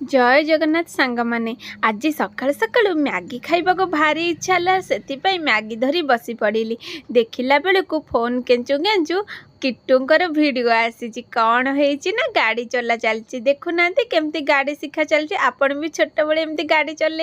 जय जगन्नाथ सांग माने आज सकाळु सकाळु मैगी खाइबाको भारी इच्छा है से मैगी धरी बसी पड़ी देखला बेलू फोन केंचु केंचु किट्टूंकर वीडियो आसी कौन है ना गाड़ी चला चलती देखुना केमती गाड़ी शिखा चलती आपण भी छोट बड़े एमती गाड़ी चल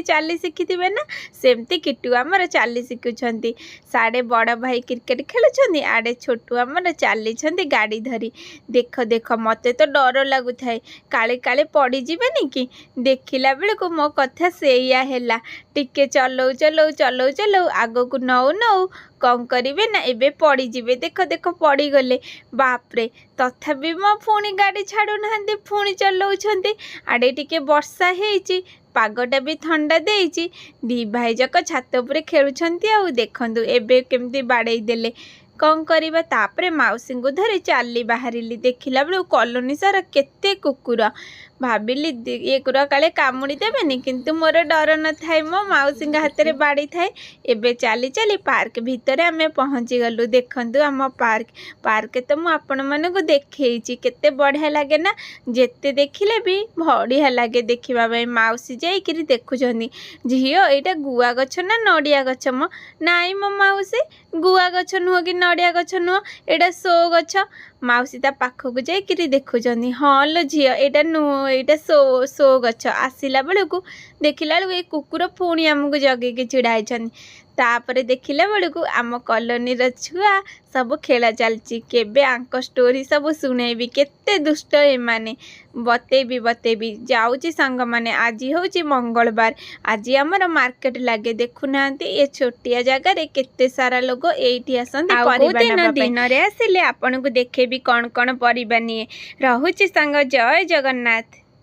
चली शिखी ना सेमती किट्टू आमर चली शिखुंट साड़े बड़ भाई क्रिकेट खेलुंट आड़े छोटू आमर चली गाड़ी धरी देख देख मत तो डर लगुता है काले काले पड़ीजी कि देखला बेलू मो कथा से टिके चलौ चलौ चलौ चलौ आग को नौ नौ कौन करेंगे ना एबे पड़ी जीवे देख देख पड़ी गले बापरे तथापि मो पुणी गाड़ी छाड़ू ना पुणी चलाउछंती आड़े टिके वर्षा हेची पागटा भी ठंडा देइची दी भाई जक छात उपरे खेलुछंती आ देखंतु एबे केमती बाड़े देले कौन करवा तापरे मौसी को धरी चली बाहर देखला बेलू कॉलोनी सारा केते कुकुर भाविली ये कुरा काले कामुड़ी देवेनि किंतु मोर डर न थाए मो मौसी हाथ में बाड़ी थाए एबे चली चली पार्क भितर आमे पहुँची गलु देखंतु आम पार्क पार्क तो मु आपण मानकु देखैछि केते बढ़िया लगे ना जेते देखिले भी बढ़िया लगे देखिबा भाई मौसी जाइकिरी देखुछनी झियो एटा गुआ गछ ना नड़िया गछ मो नाई मो मौसी गुआ गछ नुह कि नड़िया गछ नुह एटा सो गछ मौसी ता पाखक जाइकिरी देखुछनी हाँ लो झियो एटा नुह एटा सो गछ आसिला बेलू देखिला बेलू ये कुकुर पुणी आमको जगेकी चिड़ाई तापर देखिला बेलू आम कॉलोनी छुआ सब खेला चलची केबे आंक स्टोरी सब शुणेबी केते दुष्ट एमाने बतेबी जाऊँगी सांग माने आज होची मंगलवार आज आमर मार्केट लगे देखुना ये छोटिया जगार केते सारा लोग एठी आसंती दिन रे आसिले आपन को देखेबी कौन कौन परिबा निये रहुची सांग जय जगन्नाथ।